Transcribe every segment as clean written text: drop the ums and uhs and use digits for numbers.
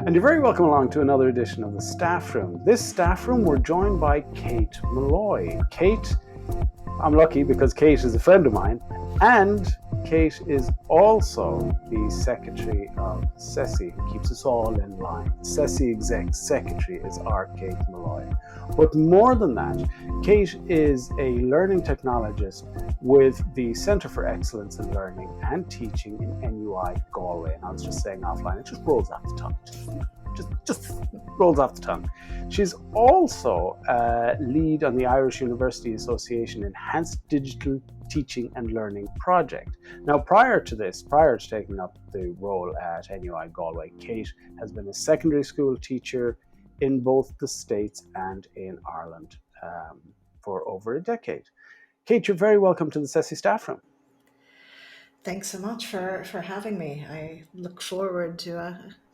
And you're very welcome along to another edition of the Staffroom. This Staffroom, we're joined by Kate Molloy. Kate, I'm lucky because Kate is a friend of mine, and Kate is also the secretary of CESI, who keeps us all in line. CESI Exec Secretary is our Kate Molloy. But more than that, Kate is a learning technologist with the Centre for Excellence in Learning and Teaching in NUI Galway. And I was just saying offline, it just rolls off the tongue. Just rolls off the tongue. She's also lead on the Irish University Association Enhanced Digital Teaching and Learning project. Now, prior to taking up the role at NUI Galway, Kate has been a secondary school teacher in both the States and in Ireland for over a decade. Kate, you're very welcome to the CESI staff room. Thanks so much for having me. I look forward to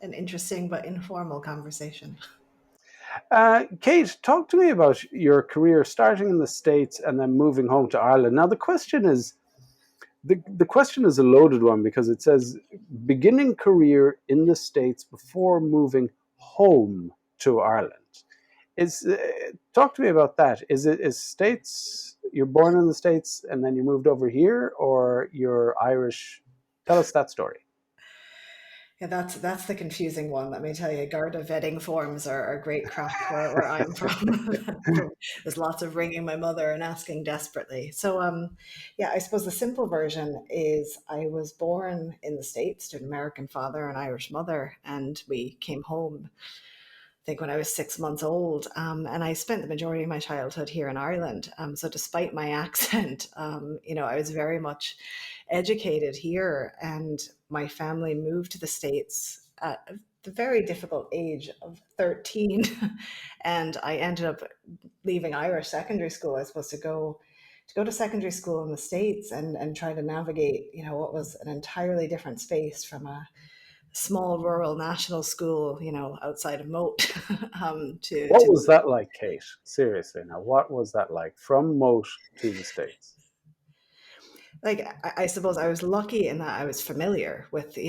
an interesting but informal conversation. Kate, talk to me about your career starting in the States and then moving home to Ireland. Now, the question is a loaded one because it says beginning career in the States before moving home to Ireland. Talk to me about that. Is States, you're born in the States and then you moved over here, or you're Irish? Tell us that story. Yeah, that's the confusing one. Let me tell you, Garda vetting forms are great crack where I'm from. There's lots of ringing my mother and asking desperately. Yeah, I suppose the simple version is I was born in the States to an American father and Irish mother, and we came home, I think, when I was 6 months old. And I spent the majority of my childhood here in Ireland. So despite my accent, I was very much educated here, and my family moved to the States at the very difficult age of 13. And I ended up leaving Irish secondary school. I was supposed to go to secondary school in the States and try to navigate, what was an entirely different space from a small rural national school, outside of Moat. What was that like, Kate? Seriously, now, what was that like from Moat to the States? Like, I suppose I was lucky in that I was familiar with,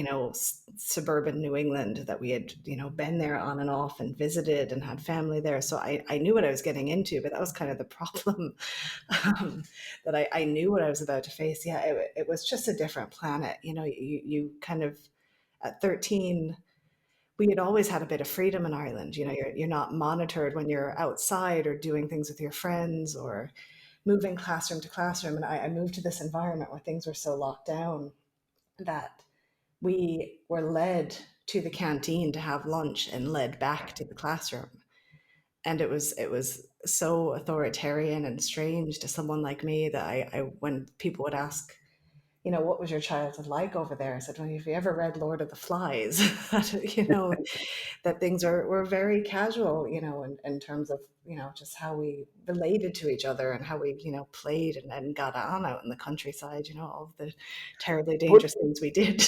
suburban New England, that we had, been there on and off and visited and had family there. So I knew what I was getting into, but that was kind of the problem, that I knew what I was about to face. Yeah, it was just a different planet. You kind of, at 13, we had always had a bit of freedom in Ireland. You're not monitored when you're outside or doing things with your friends or moving classroom to classroom. And I moved to this environment where things were so locked down that we were led to the canteen to have lunch and led back to the classroom. And it was so authoritarian and strange to someone like me that I when people would ask, what was your childhood like over there? I said, well, have you ever read Lord of the Flies? That things were very casual, in terms of, just how we related to each other and how we, played and got on out in the countryside, all of the terribly But dangerous things we did.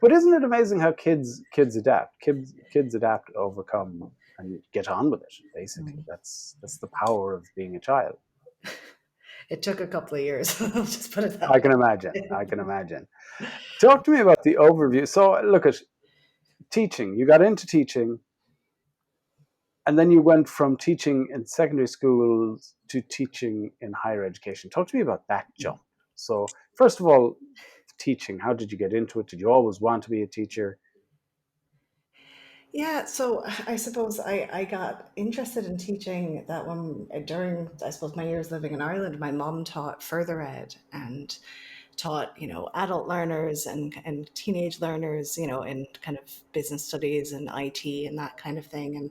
but isn't it amazing how kids adapt? Kids adapt, overcome, and get on with it. Basically, that's the power of being a child. It took a couple of years. I'll just put it that I can way. imagine. I can imagine. Talk to me about the overview. So, look at teaching. You got into teaching, and then you went from teaching in secondary schools to teaching in higher education. Talk to me about that jump. So, first of all, teaching. How did you get into it? Did you always want to be a teacher? Yeah, so I suppose I got interested in teaching that when during, I suppose, my years living in Ireland. My mom taught further ed and taught, adult learners and teenage learners, in kind of business studies and IT and that kind of thing. And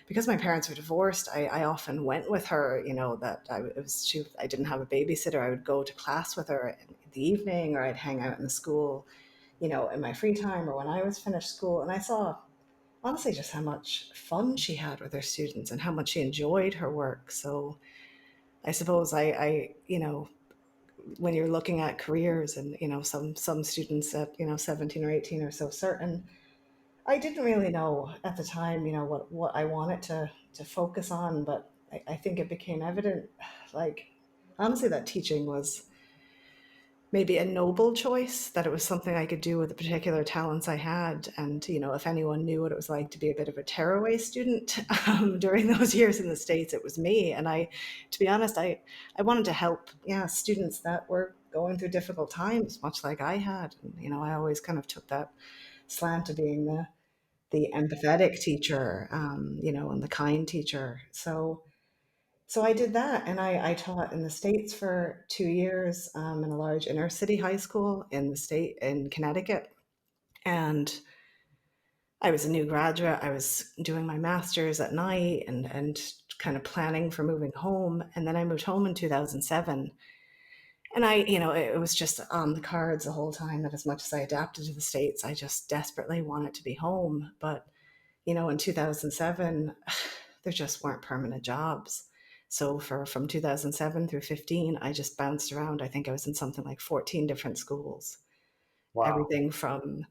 because my parents were divorced, I often went with her, that I didn't have a babysitter. I would go to class with her in the evening, or I'd hang out in the school, in my free time or when I was finished school. And I saw, honestly, just how much fun she had with her students and how much she enjoyed her work. So I suppose when you're looking at careers, and some students at 17 or 18 are so certain. I didn't really know at the time, what I wanted to focus on, but I think it became evident, like, honestly, that teaching was maybe a noble choice, that it was something I could do with the particular talents I had. And, if anyone knew what it was like to be a bit of a tearaway student during those years in the States, it was me. And to be honest, I wanted to help, yeah, students that were going through difficult times, much like I had. And, I always kind of took that slant to being the empathetic teacher, and the kind teacher. So I did that, and I taught in the States for 2 years in a large inner city high school in the state in Connecticut. And I was a new graduate. I was doing my master's at night and kind of planning for moving home. And then I moved home in 2007. And it was just on the cards the whole time that as much as I adapted to the States, I just desperately wanted to be home. But in 2007, there just weren't permanent jobs. So from 2007 through 15, I just bounced around. I think I was in something like 14 different schools, Wow. everything from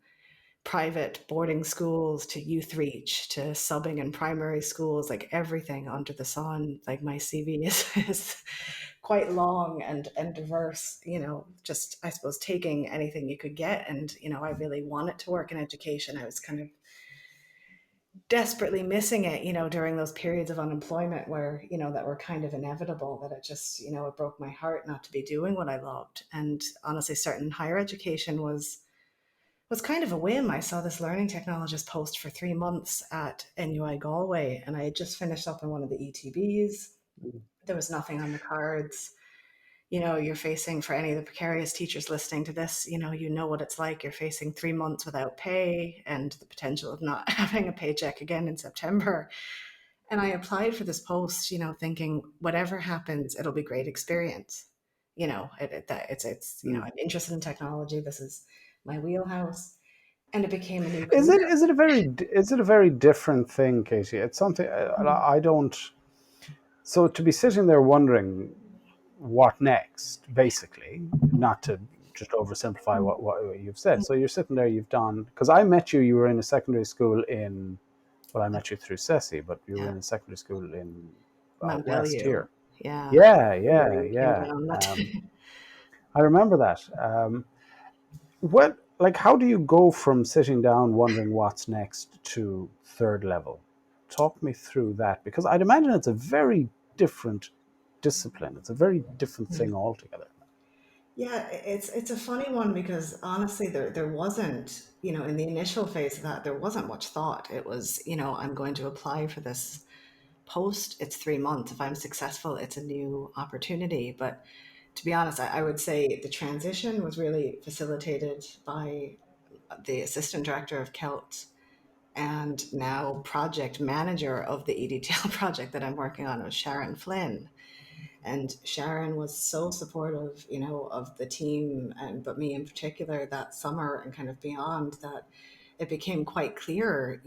private boarding schools to youth reach to subbing in primary schools, like everything under the sun. Like my CV is quite long and diverse, just, I suppose, taking anything you could get. And, I really wanted to work in education. I was kind of desperately missing it, during those periods of unemployment where, that were kind of inevitable, that it just, it broke my heart not to be doing what I loved. And honestly, starting higher education was kind of a whim. I saw this learning technologist post for 3 months at NUI Galway, and I had just finished up in one of the ETBs. There was nothing on the cards. You're facing, for any of the precarious teachers listening to this, you know what it's like. You're facing 3 months without pay and the potential of not having a paycheck again in September. And I applied for this post, thinking whatever happens, it'll be great experience. Mm. I'm interested in technology. This is my wheelhouse. And it became a new Is it career. is it a very different thing, Katie? It's something I don't. So to be sitting there wondering what next, basically, not to just oversimplify what you've said. So you're sitting there, you've done, because I met you, you were in a secondary school in, well, I met you through CESI, but you were Yeah. in a secondary school in out Mount west Bellew. here. Yeah. Yeah, Where yeah, you came yeah. down. I remember that. What, like, how do you go from sitting down wondering what's next to third level? Talk me through that, because I'd imagine it's a very different discipline. It's a very different thing altogether. Yeah, it's a funny one because honestly, there wasn't, in the initial phase of that, there wasn't much thought. It was, I'm going to apply for this post. It's 3 months. If I'm successful, it's a new opportunity. But to be honest, I would say the transition was really facilitated by the assistant director of Kelt and now project manager of the EDTL project that I'm working on, was Sharon Flynn. And Sharon was so supportive, of the team, and but me in particular, that summer and kind of beyond, that it became quite clear,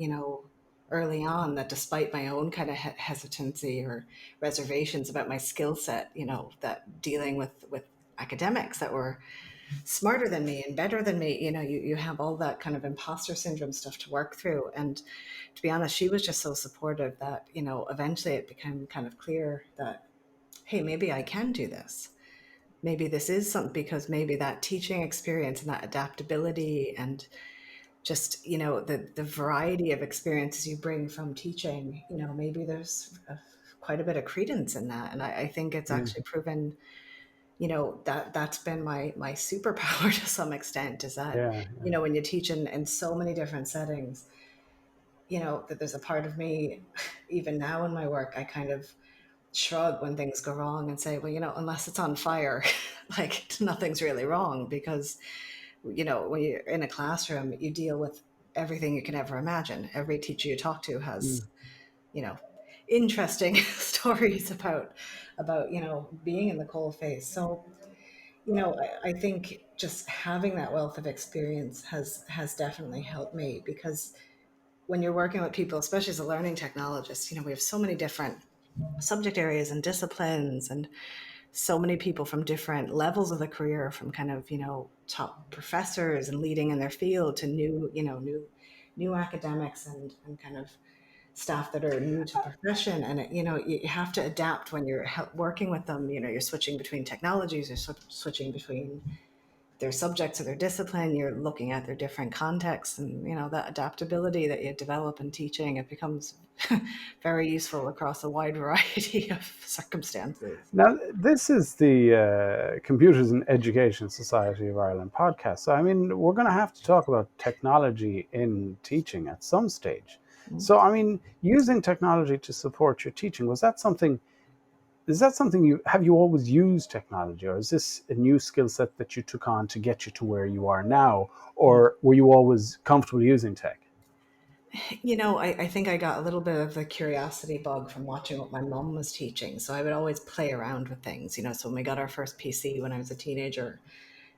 early on, that despite my own kind of hesitancy or reservations about my skill set, that dealing with academics that were smarter than me and better than me, you have all that kind of imposter syndrome stuff to work through. And to be honest, she was just so supportive that, eventually it became kind of clear that, hey, maybe I can do this. Maybe this is something, because maybe that teaching experience and that adaptability and just, the variety of experiences you bring from teaching, maybe there's quite a bit of credence in that. And I think it's Yeah, actually proven, that's been my superpower to some extent, is that, yeah, when you teach in so many different settings, that there's a part of me, even now in my work, I kind of shrug when things go wrong and say, well, unless it's on fire, like nothing's really wrong, because, when you're in a classroom, you deal with everything you can ever imagine. Every teacher you talk to has, mm, you know, interesting stories about, being in the cold face. So, I think just having that wealth of experience has definitely helped me, because when you're working with people, especially as a learning technologist, we have so many different subject areas and disciplines, and so many people from different levels of the career, from kind of, top professors and leading in their field to new academics and kind of staff that are new to the profession. And you have to adapt when you're working with them. You're switching between technologies, you're switching between their subjects or their discipline, you're looking at their different contexts, and that adaptability that you develop in teaching, it becomes very useful across a wide variety of circumstances. Now, this is the Computers in Education Society of Ireland podcast. So, I mean, we're going to have to talk about technology in teaching at some stage. So, I mean, using technology to support your teaching, was that something? Is that something you always used technology, or is this a new skill set that you took on to get you to where you are now, or were you always comfortable using tech? I think I got a little bit of the curiosity bug from watching what my mom was teaching. So I would always play around with things. So when we got our first PC when I was a teenager,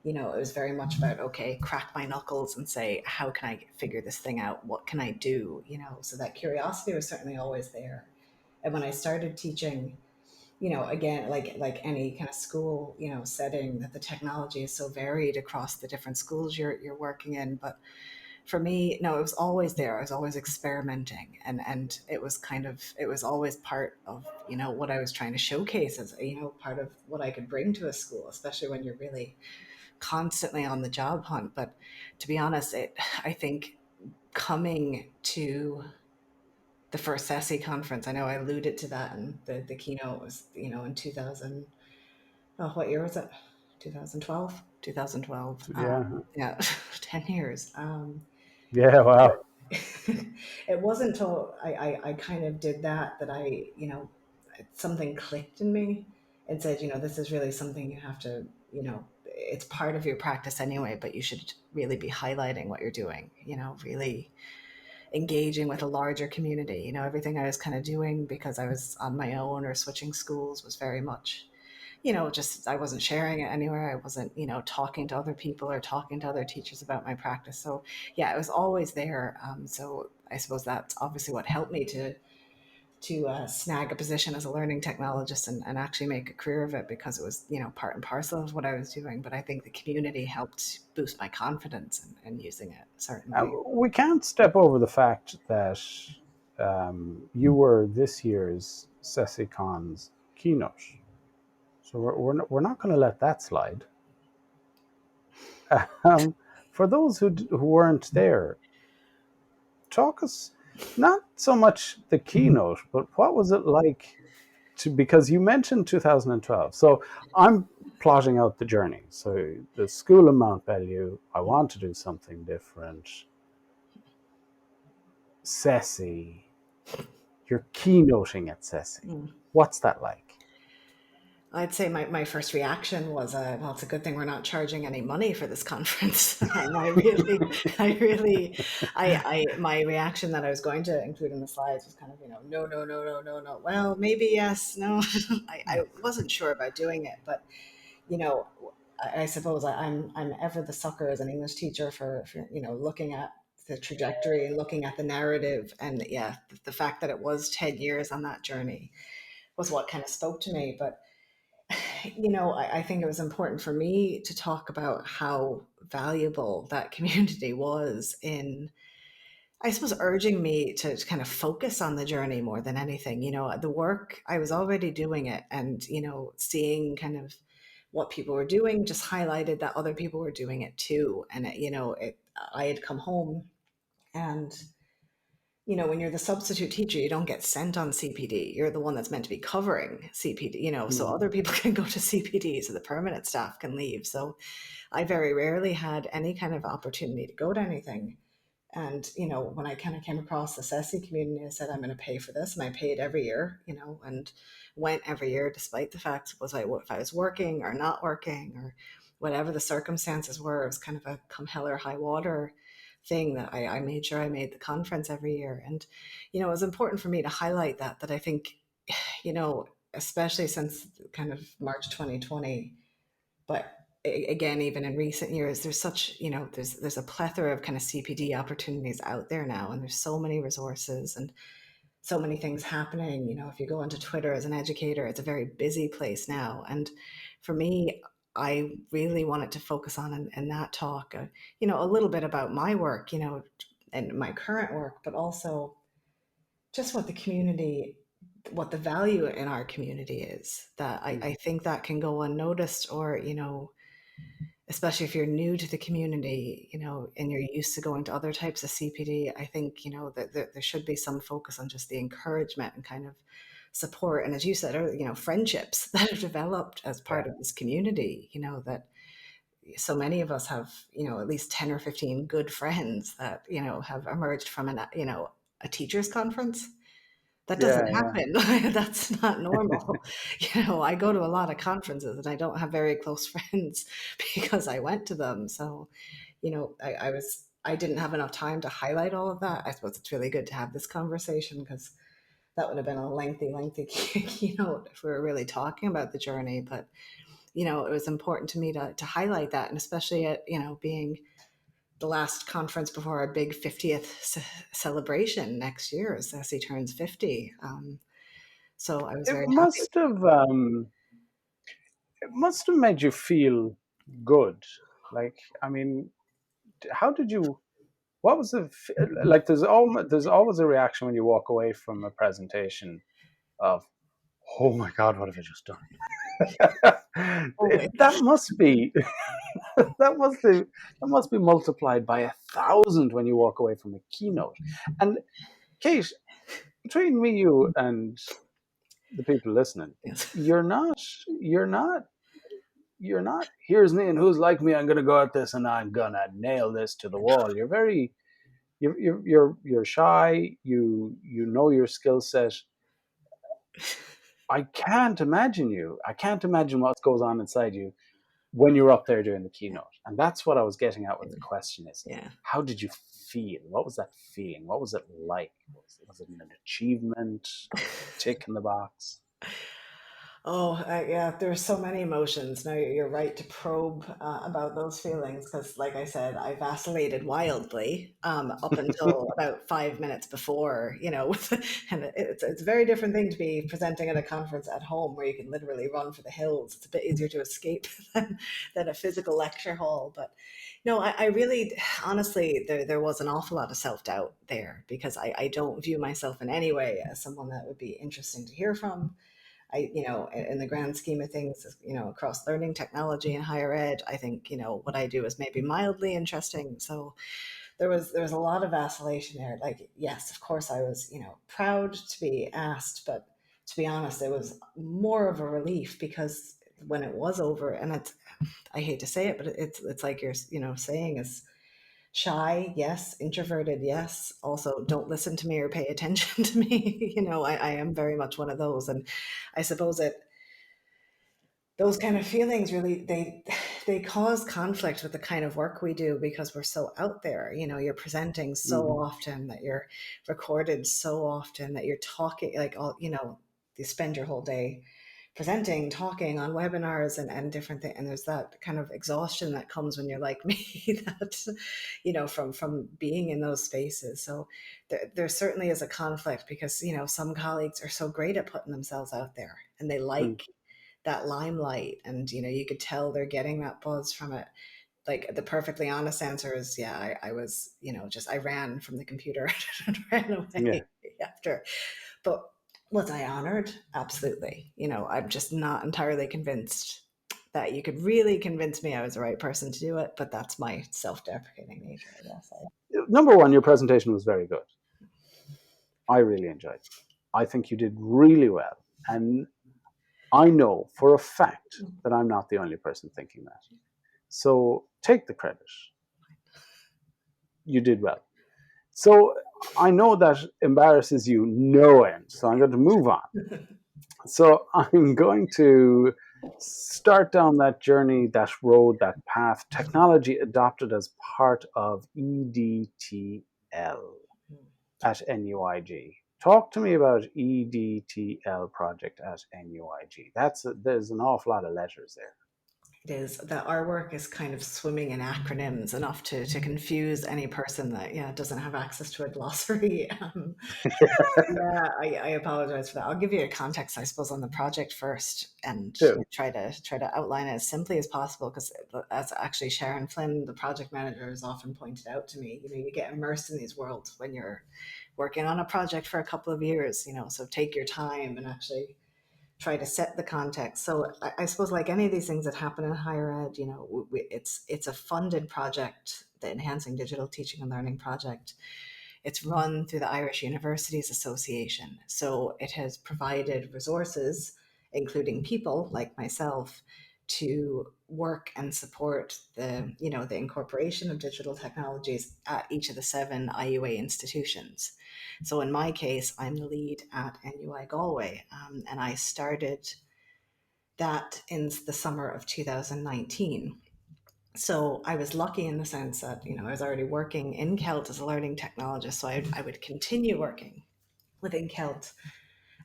it was very much about, okay, crack my knuckles and say, how can I figure this thing out? What can I do? So that curiosity was certainly always there. And when I started teaching, again, like any kind of school, setting, that the technology is so varied across the different schools you're working in. But for me, no, it was always there. I was always experimenting, and it was always part of what I was trying to showcase as part of what I could bring to a school, especially when you're really constantly on the job hunt. But to be honest, I think coming to the first CESI conference, I know I alluded to that, and the keynote was in 2000. Oh, what year was it? 2012. 2012. Yeah, Yeah, 10 years. yeah, wow, It wasn't until I kind of did that something clicked in me and said, this is really something you have to, it's part of your practice anyway, but you should really be highlighting what you're doing, really engaging with a larger community. Everything I was kind of doing because I was on my own or switching schools was very much, just I wasn't sharing it anywhere. I wasn't, talking to other people or talking to other teachers about my practice. So yeah, it was always there. So I suppose that's obviously what helped me to snag a position as a learning technologist and actually make a career of it, because it was part and parcel of what I was doing. But I think the community helped boost my confidence in using it, certainly. we can't step over the fact that you were this year's CESICon's keynote. So we're not going to let that slide. Um, for those who weren't there, talk us not so much the keynote, but what was it like to, because you mentioned 2012. So I'm plotting out the journey. So the school in Mount Bellew, I want to do something different. CESI, you're keynoting at CESI. What's that like? I'd say my first reaction was, well, it's a good thing we're not charging any money for this conference. And my reaction that I was going to include in the slides was kind of, no, no, no, no, no, no. Well, maybe yes, no. I wasn't sure about doing it, but you know, I suppose I'm ever the sucker as an English teacher for looking at the trajectory and looking at the narrative, and yeah, the fact that it was 10 years on that journey was what kind of spoke to me. But I think it was important for me to talk about how valuable that community was in, I suppose, urging me to kind of focus on the journey more than anything. The work, I was already doing it, and, seeing kind of what people were doing just highlighted that other people were doing it too. And, I had come home, and when you're the substitute teacher, you don't get sent on CPD. You're the one that's meant to be covering CPD, so other people can go to CPD, so the permanent staff can leave. So I very rarely had any kind of opportunity to go to anything. And, when I kind of came across the CESI community, I said, I'm going to pay for this. And I paid every year, and went every year, despite the fact if I was working or not working or whatever the circumstances were. It was kind of a come hell or high water thing that I made sure I made the conference every year. And, it was important for me to highlight that I think, especially since kind of March 2020, but again, even in recent years, there's such, there's a plethora of kind of CPD opportunities out there now, and there's so many resources and so many things happening. If you go onto Twitter as an educator, it's a very busy place now. And for me, I really wanted to focus on in that talk, a little bit about my work, and my current work, but also just what the value in our community is, that I think that can go unnoticed, or, especially if you're new to the community, and you're used to going to other types of CPD, I think, that there should be some focus on just the encouragement and kind of support. And as you said earlier, friendships that are developed as part Yeah. of this community, that so many of us have, at least 10 or 15 good friends that, have emerged from a teachers conference. That doesn't Yeah, yeah. happen. That's not normal. I go to a lot of conferences and I don't have very close friends because I went to them. So, I didn't have enough time to highlight all of that. I suppose it's really good to have this conversation because that would have been a lengthy keynote if we were really talking about the journey. But, it was important to me to highlight that. And especially at, being the last conference before our big 50th celebration next year as CESI turns 50. So I was It very happy. must have made you feel good. Like, I mean, how did you? What was the like? There's always a reaction when you walk away from a presentation of, oh my god, what have I just done? Always. That must be that must be multiplied by 1,000 when you walk away from a keynote. And Kate, between me, you, and the people listening, Yes. you're not here's me and who's like me, I'm gonna go at this and I'm gonna nail this to the wall. You're shy, you know your skill set. I can't imagine what goes on inside you when you're up there doing the keynote. And that's what I was getting at with the question is, Yeah. how did you feel? What was that feeling? What was it like? Was it an achievement? Was it a tick in the box? Oh, yeah, there's so many emotions. No, you're right to probe about those feelings because, like I said, I vacillated wildly up until about 5 minutes before, and it's a very different thing to be presenting at a conference at home where you can literally run for the hills. It's a bit easier to escape than a physical lecture hall. But no, I really, honestly, there was an awful lot of self-doubt there because I don't view myself in any way as someone that would be interesting to hear from. In the grand scheme of things, across learning technology and higher ed, I think, what I do is maybe mildly interesting. So there was a lot of vacillation there. Like, yes, of course I was, proud to be asked, but to be honest, it was more of a relief because when it was over, and I hate to say it, but it's like you're, saying is shy, yes. Introverted, yes. Also, don't listen to me or pay attention to me. I am very much one of those. And I suppose that those kind of feelings really they cause conflict with the kind of work we do because we're so out there. You're presenting so Hmm. often, that you're recorded so often, that you're talking like all, you spend your whole day presenting, talking on webinars and different things. And there's that kind of exhaustion that comes when you're like me, that, from being in those spaces. So there certainly is a conflict because, some colleagues are so great at putting themselves out there and they Hmm. like that limelight. And, you could tell they're getting that buzz from it. Like the perfectly honest answer is, yeah, I was, just, I ran from the computer and ran Yeah. away after. But was I honored? Absolutely. I'm just not entirely convinced that you could really convince me I was the right person to do it, but that's my self-deprecating nature, I guess. Number one, your presentation was very good. I really enjoyed it. I think you did really well. And I know for a fact that I'm not the only person thinking that. So take the credit. You did well. So I know that embarrasses you no end. So I'm going to move on. So I'm going to start down that journey, that road, that path. Technology adopted as part of EDTL at NUIG. Talk to me about EDTL project at NUIG. There's an awful lot of letters there. It is that our work is kind of swimming in acronyms enough to confuse any person that, yeah, doesn't have access to a glossary. Yeah, I apologize for that. I'll give you a context, I suppose, on the project first, and Too. try to outline it as simply as possible. Because as actually Sharon Flynn, the project manager, has often pointed out to me, you get immersed in these worlds when you're working on a project for a couple of years. So take your time and actually try to set the context. So I suppose, like any of these things that happen in higher ed, it's a funded project, the Enhancing Digital Teaching and Learning project. It's run through the Irish Universities Association. So it has provided resources, including people like myself, to work and support the incorporation of digital technologies at each of the 7 IUA institutions. So in my case, I'm the lead at NUI Galway, and I started that in the summer of 2019. So I was lucky in the sense that I was already working in Kelt as a learning technologist, so I would continue working within Kelt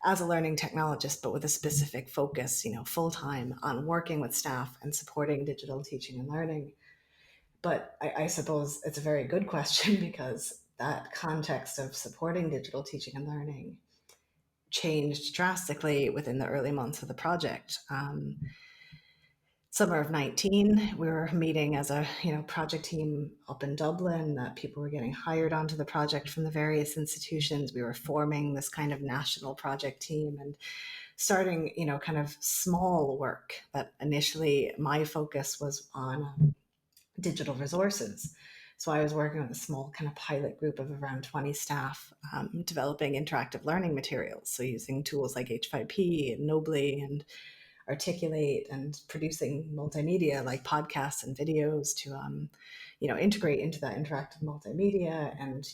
as a learning technologist, but with a specific focus, full time on working with staff and supporting digital teaching and learning. But I suppose it's a very good question because that context of supporting digital teaching and learning changed drastically within the early months of the project. Summer of 19, we were meeting as a project team up in Dublin. That people were getting hired onto the project from the various institutions. We were forming this kind of national project team and starting kind of small work. That initially my focus was on digital resources. So I was working with a small kind of pilot group of around 20 staff, developing interactive learning materials. So using tools like H5P and Nobly and Articulate, and producing multimedia like podcasts and videos to integrate into that interactive multimedia. And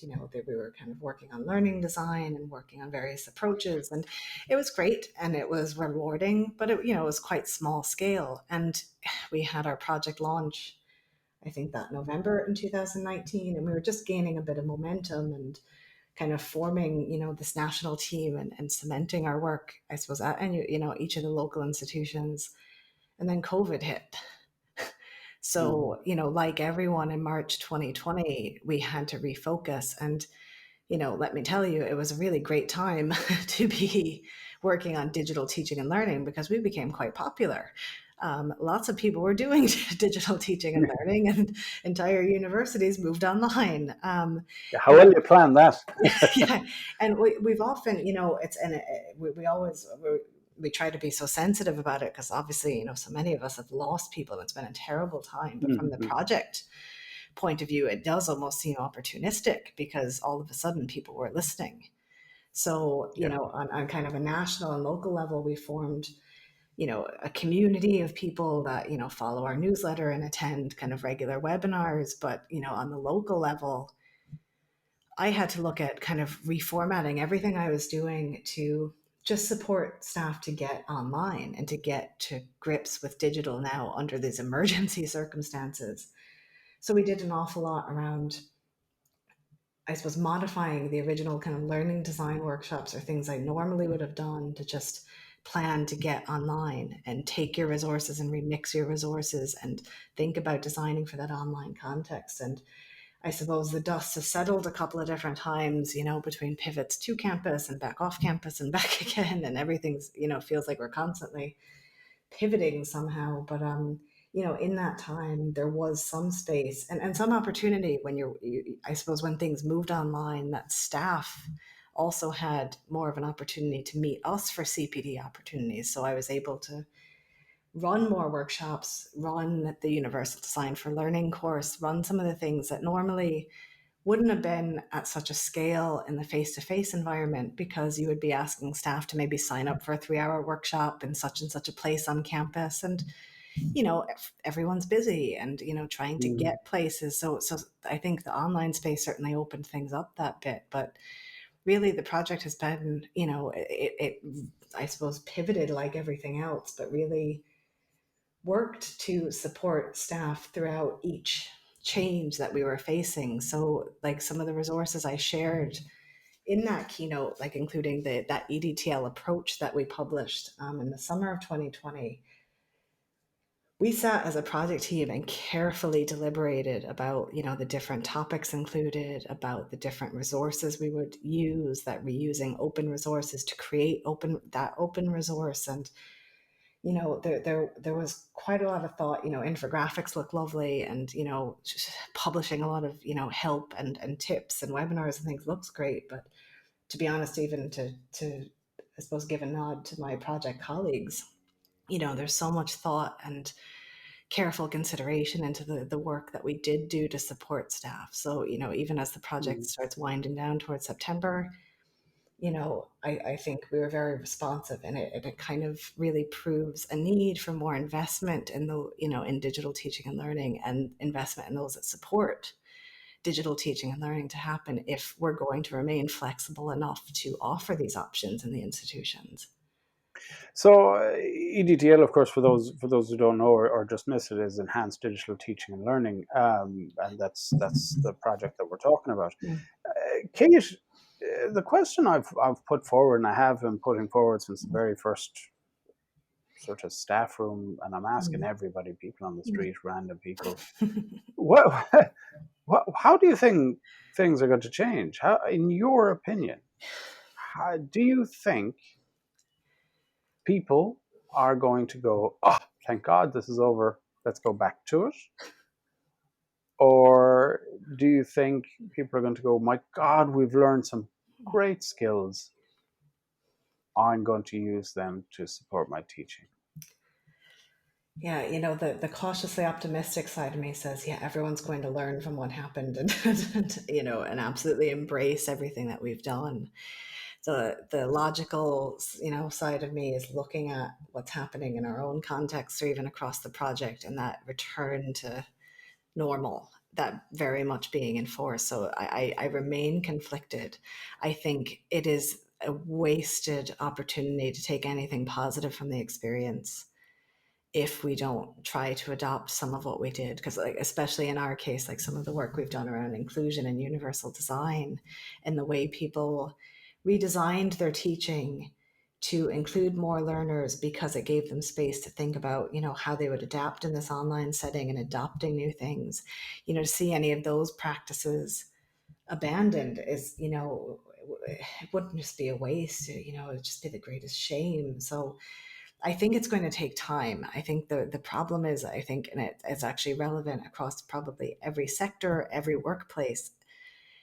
we were kind of working on learning design and working on various approaches, and it was great and it was rewarding, but it was quite small scale. And we had our project launch, I think, that November in 2019, and we were just gaining a bit of momentum and kind of forming, this national team, and cementing our work, I suppose, at each of the local institutions. And then COVID hit. So, like everyone in March 2020, we had to refocus. And, let me tell you, it was a really great time to be working on digital teaching and learning because we became quite popular. Lots of people were doing digital teaching and learning, and entire universities moved online. How well you plan that? Yeah, and we've often, we always we try to be so sensitive about it because obviously, so many of us have lost people. It's been a terrible time, but from the project point of view, it does almost seem opportunistic because all of a sudden people were listening. So, on kind of a national and local level, we formed a community of people that follow our newsletter and attend kind of regular webinars. But on the local level, I had to look at kind of reformatting everything I was doing to just support staff to get online and to get to grips with digital now under these emergency circumstances. So we did an awful lot around, I suppose, modifying the original kind of learning design workshops or things I normally would have done to just plan to get online and take your resources and remix your resources and think about designing for that online context. And I suppose the dust has settled a couple of different times, between pivots to campus and back off campus and back again, and everything's, feels like we're constantly pivoting somehow. But in that time, there was some space and some opportunity when I suppose, when things moved online, that staff also had more of an opportunity to meet us for CPD opportunities. So I was able to run more workshops, run the Universal Design for Learning course, run some of the things that normally wouldn't have been at such a scale in the face-to-face environment, because you would be asking staff to maybe sign up for a 3-hour workshop in such and such a place on campus. And, everyone's busy and, trying to get places. So I think the online space certainly opened things up that bit. But really the project has been, it I suppose, pivoted like everything else, but really worked to support staff throughout each change that we were facing. So like some of the resources I shared in that keynote, like including that EDTL approach that we published in the summer of 2020, we sat as a project team and carefully deliberated about, the different topics included, about the different resources we would use, that reusing open resources to create open resource. And there was quite a lot of thought. Infographics look lovely, and publishing a lot of help and tips and webinars and things looks great. But to be honest, even to I suppose, give a nod to my project colleagues. There's so much thought and careful consideration into the work that we did do to support staff. So, even as the project Mm. starts winding down towards September, I think we were very responsive, and it kind of really proves a need for more investment in in digital teaching and learning, and investment in those that support digital teaching and learning to happen, if we're going to remain flexible enough to offer these options in the institutions. So EDTL, of course, for those who don't know or just miss it, is Enhanced Digital Teaching and Learning, and that's the project that we're talking about. Mm. Kate, the question I've put forward, and I have been putting forward since the very first sort of staff room, and I'm asking Mm. everybody, people on the Mm. street, random people, what, how do you think things are going to change? How, in your opinion, how, do you think people are going to go, oh, thank God this is over, let's go back to it? Or do you think people are going to go, my God, we've learned some great skills, I'm going to use them to support my teaching? Yeah, the cautiously optimistic side of me says, yeah, everyone's going to learn from what happened, and, and absolutely embrace everything that we've done. The logical, side of me is looking at what's happening in our own context, or even across the project, and that return to normal, that very much being enforced. So I remain conflicted. I think it is a wasted opportunity to take anything positive from the experience if we don't try to adopt some of what we did. Because, like, especially in our case, like some of the work we've done around inclusion and universal design, and the way people redesigned their teaching to include more learners because it gave them space to think about, how they would adapt in this online setting and adopting new things. To see any of those practices abandoned is, it wouldn't just be a waste, it would just be the greatest shame. So I think it's going to take time. I think the problem is, I think, and it's actually relevant across probably every sector, every workplace,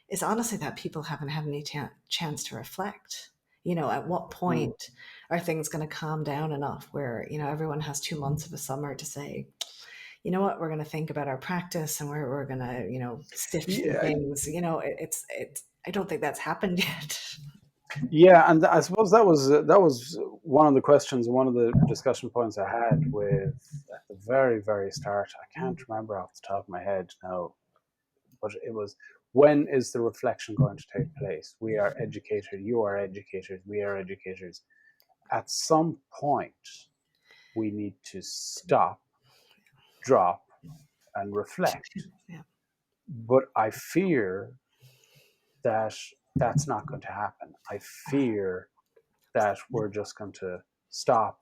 is honestly that people haven't had any chance to reflect. At what Mm. point are things going to calm down enough where, everyone has 2 months of a summer to say, you know what, we're going to think about our practice, and we're going to, sift through Yeah, things. I don't think that's happened yet. yeah, and I suppose that was one of the questions, one of the discussion points I had with at the very very start. I can't remember off the top of my head now, but it was, when is the reflection going to take place? We are educators, you are educators, we are educators. At some point, we need to stop, drop, and reflect. Yeah. But I fear that that's not going to happen. I fear that we're just going to stop,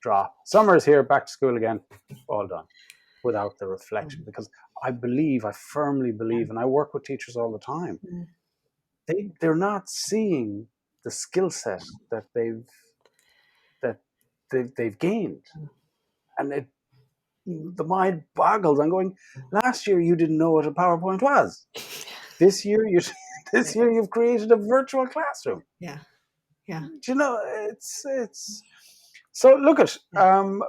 drop. Summer's here, back to school again, all done, without the reflection. Because I firmly believe, and I work with teachers all the time, Mm. they're not seeing the skill set that they've gained, and the mind boggles. I'm going, last year you didn't know what a PowerPoint was. This year you this year you've created a virtual classroom. Yeah. Yeah. Do you know, it's so look at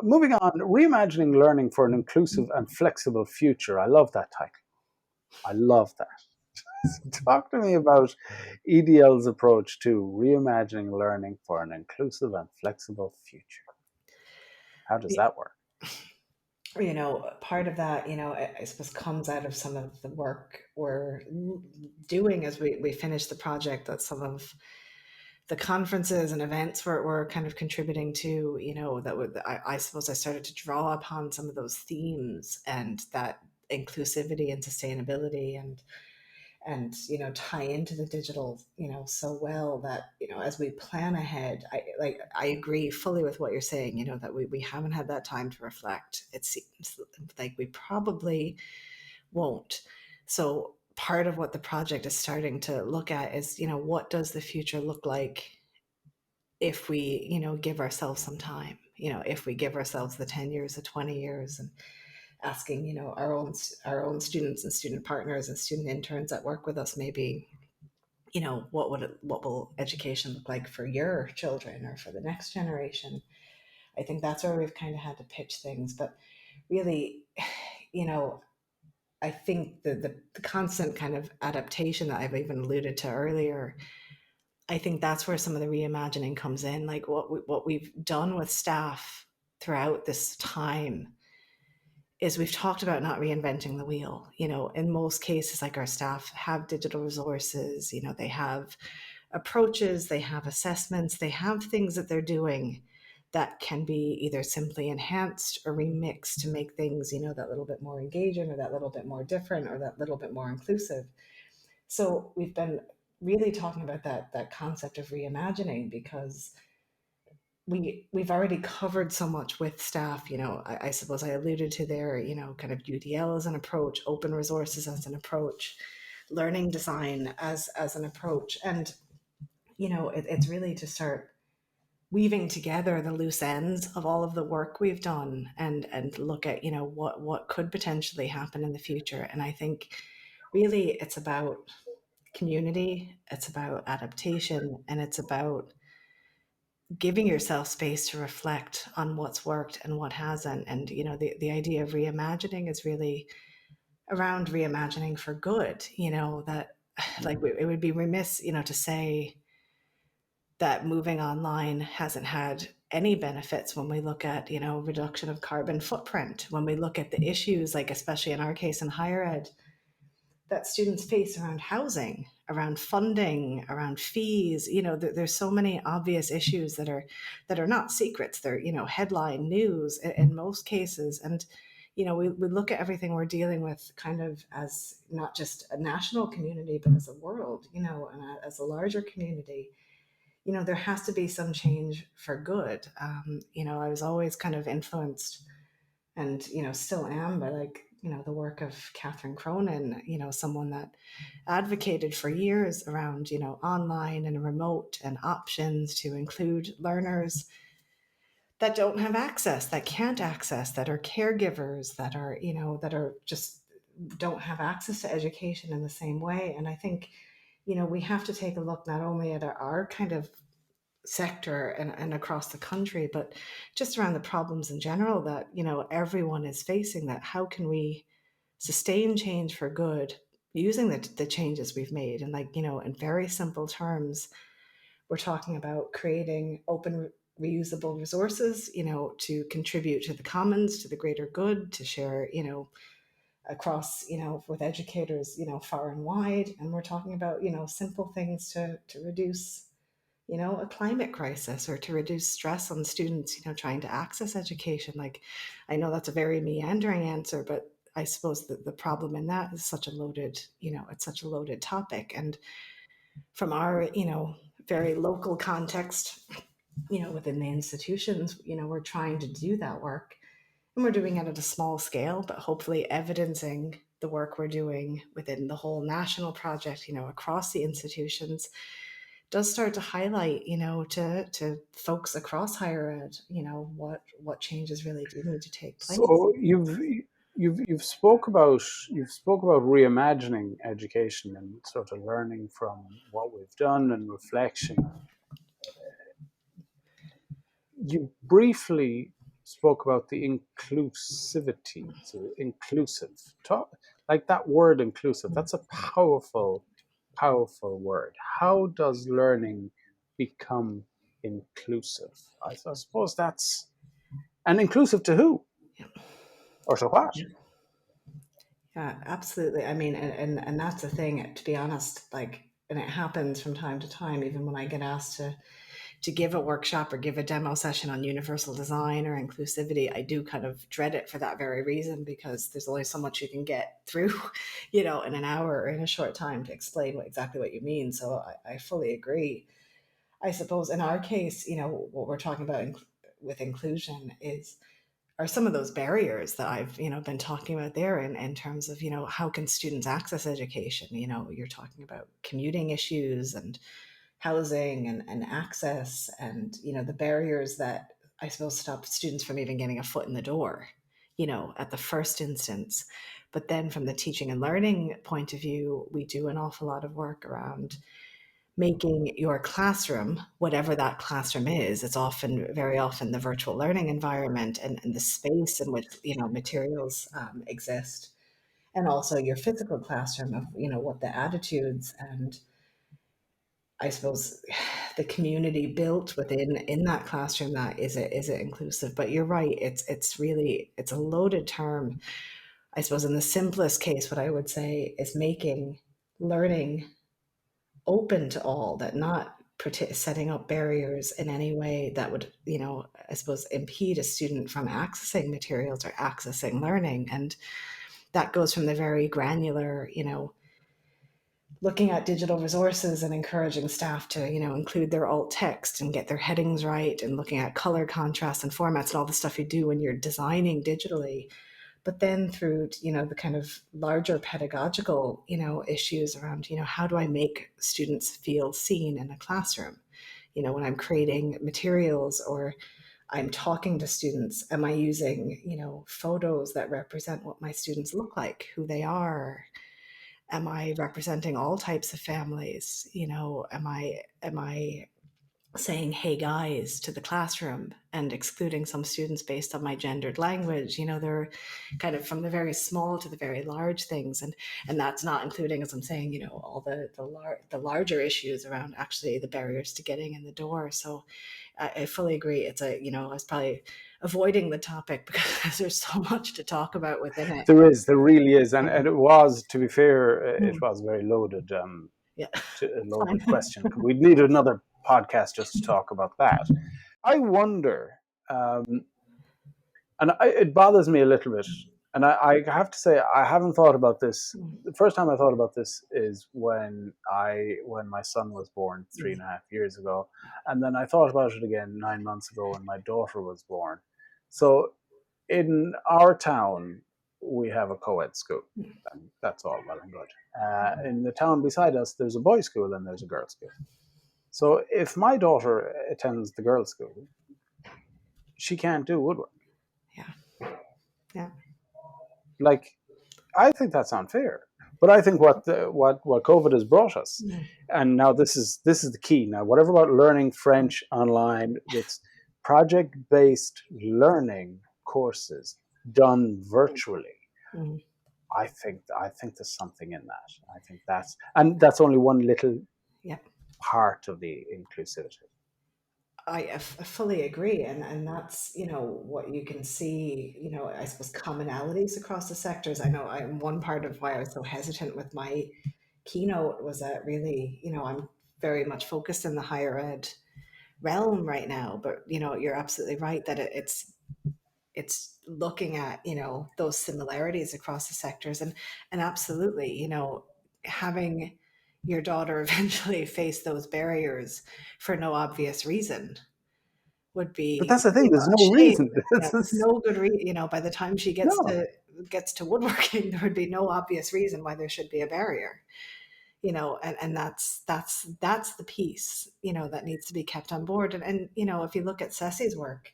moving on, reimagining learning for an inclusive and flexible future. I love that title. I love that. Talk to me about EDL's approach to reimagining learning for an inclusive and flexible future. How does that work? Part of that, I suppose, comes out of some of the work we're doing as we finish the project, that some of the conferences and events we're kind of contributing to, that would, I suppose I started to draw upon some of those themes, and that inclusivity and sustainability, and tie into the digital, so well, that, as we plan ahead, I agree fully with what you're saying, that we haven't had that time to reflect. It seems like we probably won't. So part of what the project is starting to look at is, what does the future look like if we, give ourselves some time, if we give ourselves the 10 years, the 20 years, and asking, our own students and student partners and student interns that work with us, maybe, what will education look like for your children or for the next generation? I think that's where we've kind of had to pitch things. But really, you know, I think the constant kind of adaptation that I've even alluded to earlier, I think that's where some of the reimagining comes in. Like what we've done with staff throughout this time is we've talked about not reinventing the wheel. In most cases, like, our staff have digital resources, they have approaches, they have assessments, they have things that they're doing that can be either simply enhanced or remixed to make things, that little bit more engaging or that little bit more different or that little bit more inclusive. So we've been really talking about that concept of reimagining, because we've already covered so much with staff. I suppose I alluded to there, kind of UDL as an approach, open resources as an approach, learning design as an approach. And it's really to start weaving together the loose ends of all of the work we've done, and look at what could potentially happen in the future. And I think really it's about community, it's about adaptation, and it's about giving yourself space to reflect on what's worked and what hasn't. And the idea of reimagining is really around reimagining for good. That, like, it would be remiss to say that moving online hasn't had any benefits when we look at reduction of carbon footprint, when we look at the issues, like especially in our case in higher ed, that students face around housing, around funding, around fees. There's so many obvious issues that are not secrets. They're headline news in most cases. And we look at everything we're dealing with kind of as not just a national community, but as a world, and as a larger community. There has to be some change for good. I was always kind of influenced, and still am, by, like, the work of Catherine Cronin, someone that advocated for years around online and remote and options to include learners that don't have access, that can't access, that are caregivers, that are just don't have access to education in the same way. And I think we have to take a look not only at our kind of sector and across the country, but just around the problems in general that everyone is facing. That how can we sustain change for good using the changes we've made? And, like, in very simple terms, we're talking about creating open reusable resources, to contribute to the commons, to the greater good, to share across with educators far and wide. And we're talking about simple things to reduce a climate crisis, or to reduce stress on students, trying to access education. Like, I know that's a very meandering answer, but I suppose that the problem in that is such a loaded, it's such a loaded topic. And from our, very local context, within the institutions, we're trying to do that work, and we're doing it at a small scale, but hopefully evidencing the work we're doing within the whole national project, across the institutions, does start to highlight, to folks across higher ed, what changes really do need to take place. So you've spoke about reimagining education and sort of learning from what we've done and reflection. You briefly spoke about the inclusivity, so inclusive. Talk, like, that word inclusive, that's a powerful, powerful word. How does learning become inclusive? I suppose that's, and inclusive to who? Yeah. Or to what? Yeah, absolutely. I mean, and that's the thing, to be honest, like, and it happens from time to time, even when I get asked to give a workshop or give a demo session on universal design or inclusivity, I do kind of dread it for that very reason, because there's only so much you can get through, in an hour or in a short time to explain exactly what you mean. So I fully agree. I suppose in our case, what we're talking about with inclusion are some of those barriers that I've, been talking about there, in terms of, how can students access education? You're talking about commuting issues and housing and access, and the barriers that I suppose stop students from even getting a foot in the door, at the first instance. But then from the teaching and learning point of view, we do an awful lot of work around making your classroom, whatever that classroom is, it's often, very often, the virtual learning environment and the space in which, materials exist, and also your physical classroom of, what the attitudes and, I suppose, the community built within in that classroom, that is it inclusive. But you're right, it's really, it's a loaded term. I suppose in the simplest case, what I would say is making learning open to all, that not setting up barriers in any way that would, I suppose, impede a student from accessing materials or accessing learning. And that goes from the very granular, looking at digital resources and encouraging staff to, include their alt text and get their headings right, and looking at color contrast and formats and all the stuff you do when you're designing digitally. But then through, the kind of larger pedagogical, issues around, how do I make students feel seen in a classroom? When I'm creating materials or I'm talking to students, am I using, photos that represent what my students look like, who they are? Am I representing all types of families? Am I saying "hey guys" to the classroom and excluding some students based on my gendered language? They're kind of from the very small to the very large things, and that's not including, as I'm saying, all the larger issues around actually the barriers to getting in the door. So I fully agree. It's I was probably avoiding the topic because there's so much to talk about within it. There really is, and it was, to be fair, it Mm. was a very loaded, Yeah, loaded fine. question. We'd need another podcast just to talk about that. I wonder, and it bothers me a little bit. And I have to say, I haven't thought about this. Mm, The first time I thought about this is when my son was born three mm, and a half years ago, and then I thought about it again 9 months ago when my daughter was born. So in our town, we have a co-ed school, and that's all well and good. In the town beside us, there's a boys' school and there's a girls' school. So if my daughter attends the girls' school, she can't do woodwork. yeah, yeah. Like, I think that's unfair. But I think what COVID has brought us, Mm, and now this is the key. Now, whatever about learning French online, it's project-based learning courses done virtually. mm. I think there's something in that. I think that's only one little Yeah, part of the inclusivity. I fully agree, and that's, what you can see, I suppose, commonalities across the sectors. I know I'm one part of why I was so hesitant with my keynote was that really, I'm very much focused in the higher ed realm right now. But you're absolutely right that it's looking at, those similarities across the sectors, and absolutely, having your daughter eventually face those barriers for no obvious reason would But be, that's the thing. There's a no shame. reason. There's no good reason. By the time she No. gets to woodworking, there would be no obvious reason why there should be a barrier. And that's the piece, that needs to be kept on board. And if you look at CESI's work,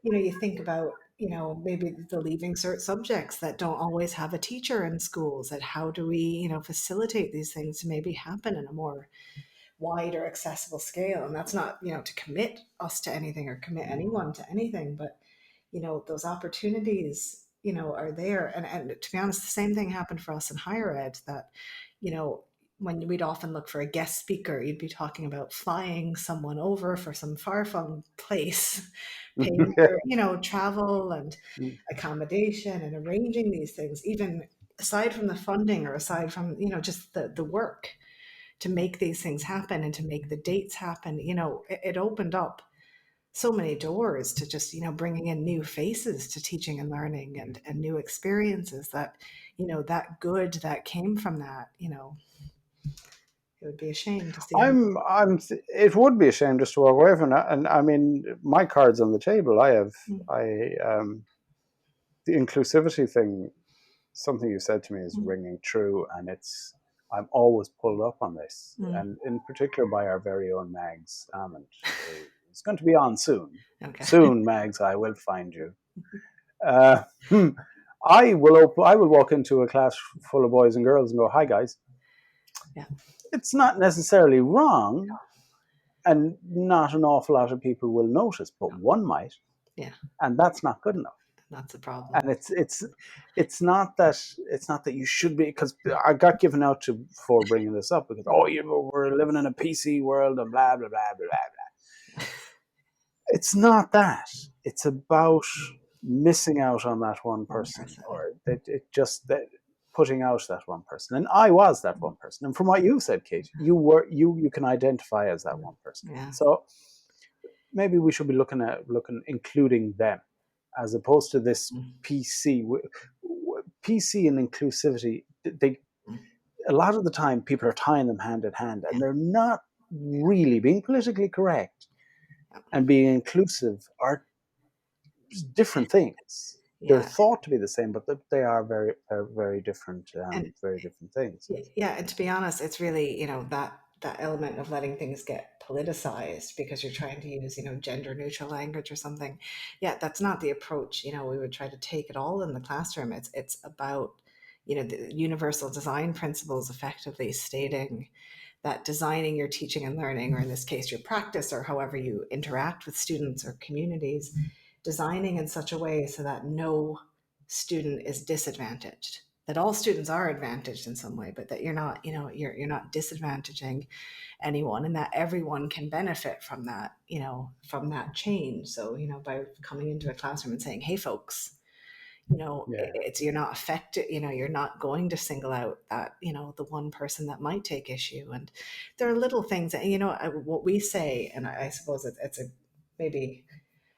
you think about, maybe the leaving cert subjects that don't always have a teacher in schools, that how do we, facilitate these things to maybe happen in a more wide or accessible scale. And that's not, to commit us to anything or commit anyone to anything, but those opportunities, are there. And to be honest, the same thing happened for us in higher ed, that, you know, when we'd often look for a guest speaker, you'd be talking about flying someone over for some far-flung place, paying for, travel and accommodation and arranging these things, even aside from the funding or aside from, just the work to make these things happen and to make the dates happen. It opened up so many doors to just, bringing in new faces to teaching and learning, and new experiences that, that good that came from that, it would be a shame to see. It would be a shame just to walk away from that. And I mean, my card's on the table. Mm, The inclusivity thing, something you said to me is mm, ringing true, and I'm always pulled up on this, mm. and in particular by our very own Mags Almond. It's going to be on soon. Okay. Soon, Mags, I will find you. Uh, I will walk into a class full of boys and girls and go, "Hi, guys." Yeah. it's not necessarily wrong, and not an awful lot of people will notice, but one might, Yeah, and that's not good enough. that's a problem. And it's not that you should be, because I got given out to for bringing this up because, oh, we're living in a PC world and blah blah blah blah blah. It's not that. It's about missing out on that one One person, person. or it just that putting out that one person. And I was that one person. And from what you said, Kate, you can identify as that one person. Yeah. So maybe we should be looking including them, as opposed to this PC. PC and inclusivity. They A lot of the time people are tying them hand in hand, and they're not really being politically correct and being inclusive are different things. They're Yeah. thought to be the same, but they are And very different things. yeah, and to be honest, it's really, that element of letting things get politicized because you're trying to use, gender neutral language or something. Yeah, that's not the approach. We would try to take it all in the classroom. It's about, the universal design principles effectively stating that designing your teaching and learning, or in this case, your practice, or however you interact with students or communities, designing in such a way so that no student is disadvantaged, that all students are advantaged in some way, but that you're not, you're not disadvantaging anyone, and that everyone can benefit from that, from that change. So, by coming into a classroom and saying, hey folks, Yeah, it's, you're not affected, you're not going to single out that, the one person that might take issue. And there are little things that, what we say, and I suppose it's a maybe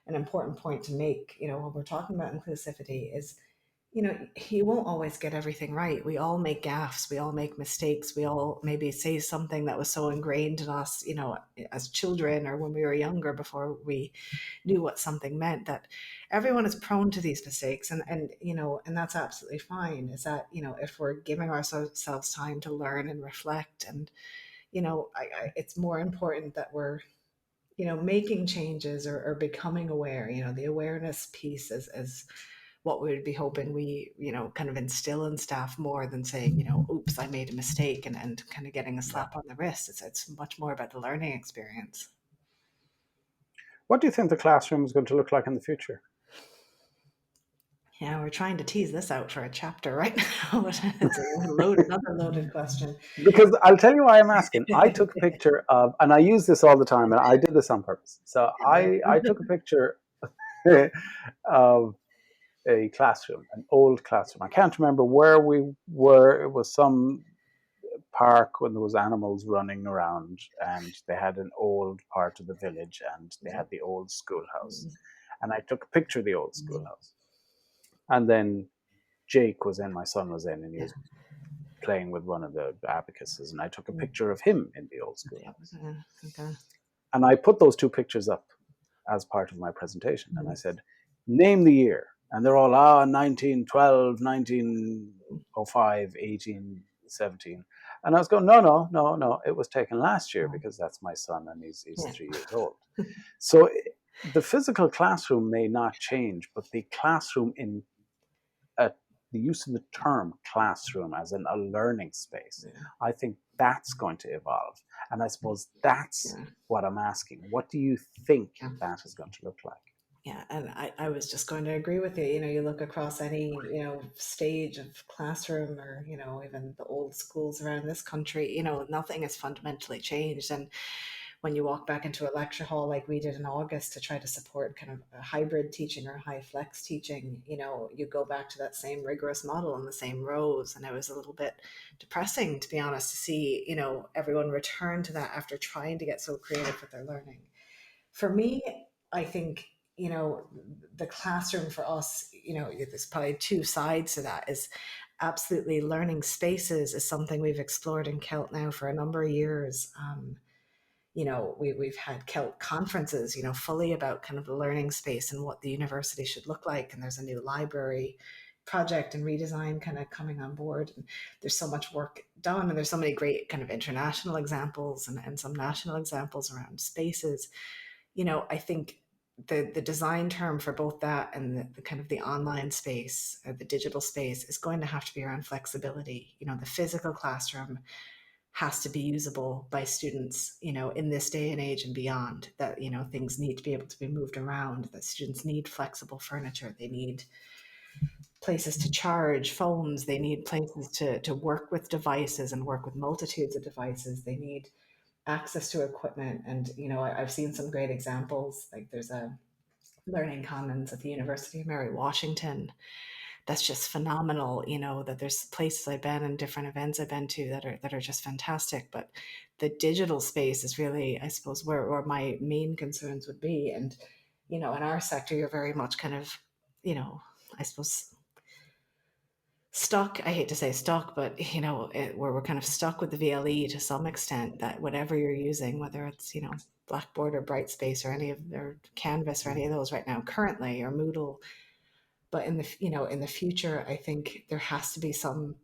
an important point to make, when we're talking about inclusivity, is, you won't always get everything right. We all make gaffes, we all make mistakes, we all maybe say something that was so ingrained in us, as children or when we were younger, before we knew what something meant, that everyone is prone to these mistakes. And that's absolutely fine. Is that, if we're giving ourselves time to learn and reflect, and, it's more important that we're, making changes, or becoming aware. The awareness piece is what we would be hoping we, kind of instill in staff, more than saying, oops, I made a mistake, and kind of getting a yeah. slap on the wrist. It's much more about the learning experience. What do you think the classroom is going to look like in the future? Yeah, we're trying to tease this out for a chapter right now. It's another loaded question. Because I'll tell you why I'm asking. I took a picture of, and I use this all the time, and I did this on purpose. So I took a picture of a classroom, an old classroom. I can't remember where we were. It was some park when there was animals running around, and they had an old part of the village, and they had the old schoolhouse. And I took a picture of the old schoolhouse. And then Jake was in, my son was in, and he Yeah. was playing with one of the abacuses, and I took a picture of him in the old schoolhouse. Okay. And I put those two pictures up as part of my presentation. And I said, name the year. And they're all, 1912, 1905, 1817. And I was going, no. It was taken last year because that's my son and he's Yeah. 3 years old. So the physical classroom may not change, but the classroom in the use of the term classroom as a learning space, I think that's going to evolve. And I suppose that's Yeah. what I'm asking. What do you think Yeah. that is going to look like? Yeah, and I was just going to agree with you. You look across any, stage of classroom, or, even the old schools around this country, nothing has fundamentally changed. And when you walk back into a lecture hall like we did in August to try to support kind of a hybrid teaching or high flex teaching, you go back to that same rigorous model and the same rows. And it was a little bit depressing, to be honest, to see, everyone return to that after trying to get so creative with their learning. For me, I think, the classroom for us, there's probably two sides to that. Is absolutely, learning spaces is something we've explored in Kelt now for a number of years. We've had Kelt conferences, fully about kind of the learning space and what the university should look like. And there's a new library project and redesign kind of coming on board. And there's so much work done, and there's so many great kind of international examples, and some national examples around spaces. I think the design term for both that and the kind of the online space, or the digital space, is going to have to be around flexibility. The physical classroom has to be usable by students, in this day and age and beyond, that, things need to be able to be moved around, that students need flexible furniture, they need places to charge phones, they need places to work with devices and work with multitudes of devices, they need access to equipment. And, I've seen some great examples. Like there's a Learning Commons at the University of Mary Washington that's just phenomenal. That there's places I've been and different events I've been to that are just fantastic. But the digital space is really, I suppose, where my main concerns would be. And, in our sector, you're very much kind of, I suppose, stuck. I hate to say stuck, but where we're kind of stuck with the VLE to some extent, that whatever you're using, whether it's, Blackboard or Brightspace or any of or Canvas or any of those right now currently, or Moodle. But in the future, I think there has to be some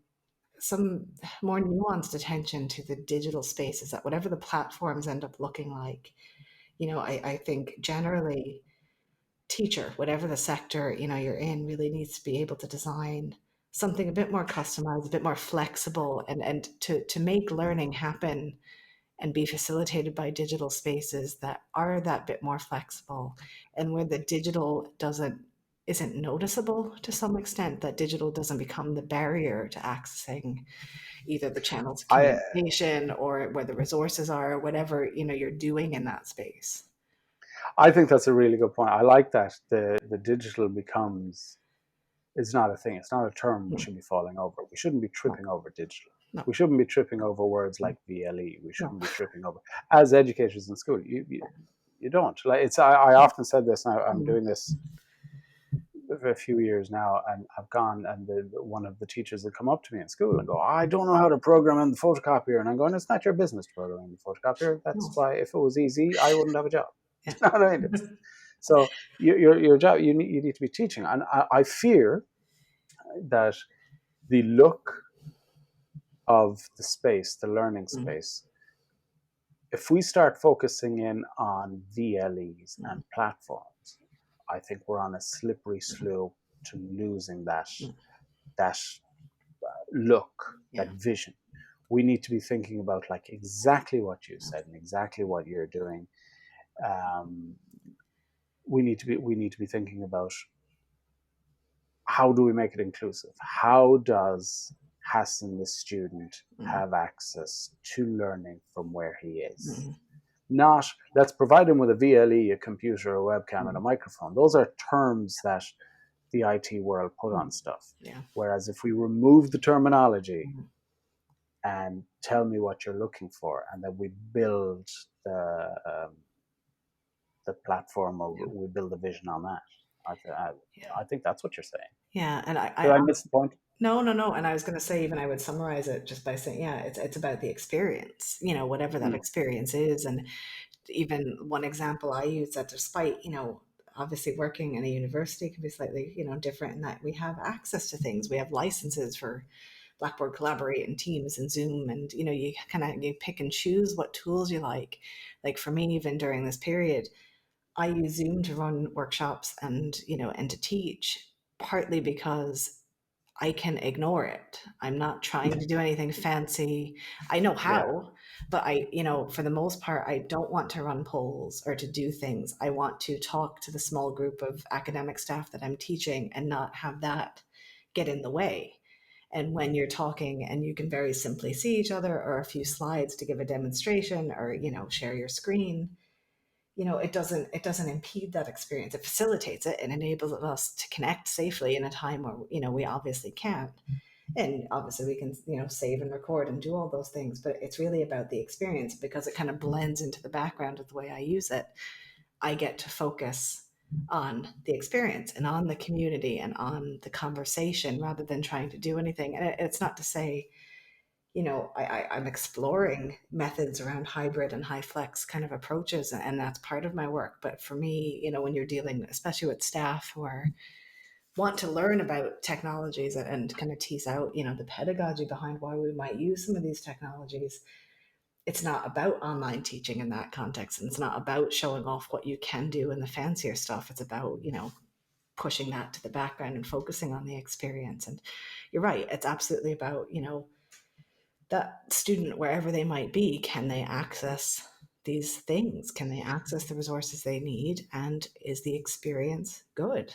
more nuanced attention to the digital spaces, that whatever the platforms end up looking like, I think generally teacher, whatever the sector, you're in, really needs to be able to design something a bit more customized, a bit more flexible, and to make learning happen and be facilitated by digital spaces that are that bit more flexible, and where the digital isn't noticeable to some extent, that digital doesn't become the barrier to accessing either the channels of I communication or where the resources are, or whatever you're doing in that space. I think that's a really good point. I like that the digital becomes, it's not a thing. It's not a term we Mm, should be falling over. We shouldn't be no, tripping over digital. no, We shouldn't be tripping over words mm, like VLE. We no. shouldn't be tripping over, as educators in school. You don't. Like it's. I often said this, and I'm Mm, doing this for a few years now, and I've gone, and one of the teachers would come up to me in school and go, "I don't know how to program in the photocopier," and I'm going, "It's not your business to program in the photocopier. That's no. why if it was easy, I wouldn't have a job." Yeah. You know what I mean? So your job, you need to be teaching, and I fear that the look of the space, the learning Mm, space, if we start focusing in on VLEs mm, and platforms, I think we're on a slippery mm, slope to losing that mm. that look, Yeah. that vision. We need to be thinking about like exactly what you said and exactly what you're doing. Um, we need to be thinking about how do we make it inclusive? How does Hassan, the student, Mm, have access to learning from where he is? mm, Not let's provide him with a VLE, a computer, a webcam, and a mm, microphone. Those are terms that the IT world put on mm. stuff. Yeah. Whereas if we remove the terminology Mm, and tell me what you're looking for, and then we build the platform, or yeah. we build a vision on that, Yeah. I think that's what you're saying. Yeah. And Did I miss the point? no, no, no. And I was going to say, even I would summarize it just by saying, yeah, it's about the experience, whatever that Mm. experience is. And even one example I use, that despite, obviously working in a university can be slightly, different in that we have access to things. We have licenses for Blackboard Collaborate and Teams and Zoom, and you kind of you pick and choose what tools you like. Like for me, even during this period, I use Zoom to run workshops and and to teach, partly because I can ignore it. I'm not trying to do anything fancy. I know Yeah. how, but for the most part, I don't want to run polls or to do things. I want to talk to the small group of academic staff that I'm teaching and not have that get in the way. And when you're talking and you can very simply see each other, or a few slides to give a demonstration, or share your screen, it doesn't impede that experience. It facilitates it and enables us to connect safely in a time where we obviously can't. And obviously we can save and record and do all those things, but it's really about the experience, because it kind of blends into the background of the way I use it. I get to focus on the experience and on the community and on the conversation, rather than trying to do anything. And it's not to say, I'm exploring methods around hybrid and high flex kind of approaches, and that's part of my work. But for me, when you're dealing, especially with staff who want to learn about technologies and kind of tease out, the pedagogy behind why we might use some of these technologies, it's not about online teaching in that context. And it's not about showing off what you can do in the fancier stuff. It's about, pushing that to the background and focusing on the experience. And you're right. It's absolutely about, that student, wherever they might be, can they access these things? Can they access the resources they need? And is the experience good?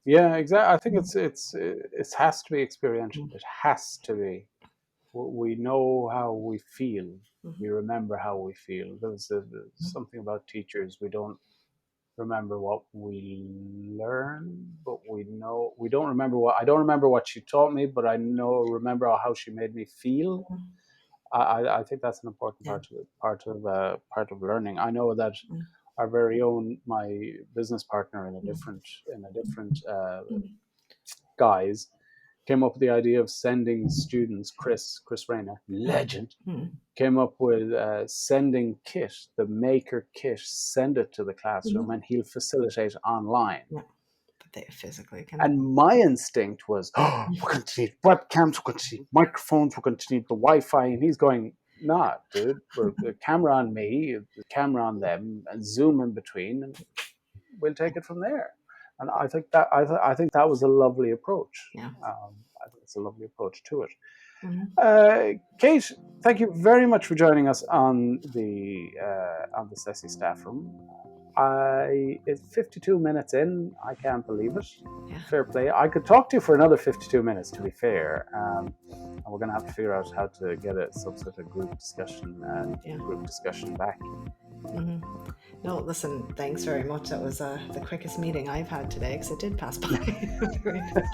Yeah, exactly. I think it has to be experiential. Mm, It has to be. We know how we feel. mhm, We remember how we feel. There's something about teachers. We don't remember what we learn, but we know we don't remember what I don't remember what she taught me, but I know remember how she made me feel. mhm. I think that's an important Yeah. part of learning. I know that Mm, our very own my business partner mm, in a different mm, guise came up with the idea of sending students. Chris Rayner, legend, mm, came up with sending kit, the maker kit, send it to the classroom, mhm. and he'll facilitate online. Yeah, but they physically can. And my instinct was, oh, we're going to need webcams, we're going to need microphones, we're going to need the Wi-Fi. And he's going, nah, dude, we're the camera on me, the camera on them, and Zoom in between, and we'll take it from there. And I think that was a lovely approach. Yeah. I think it's a lovely approach to it. Mhm. Kate, thank you very much for joining us on the CESI staff room. It's 52 minutes in. I can't believe it. Yeah. Fair play. I could talk to you for another 52 minutes, to be fair. And we're going to have to figure out how to get some sort of Yeah. group discussion back. Mhm. No, listen, thanks very much. That was the quickest meeting I've had today because it did pass by. Very good.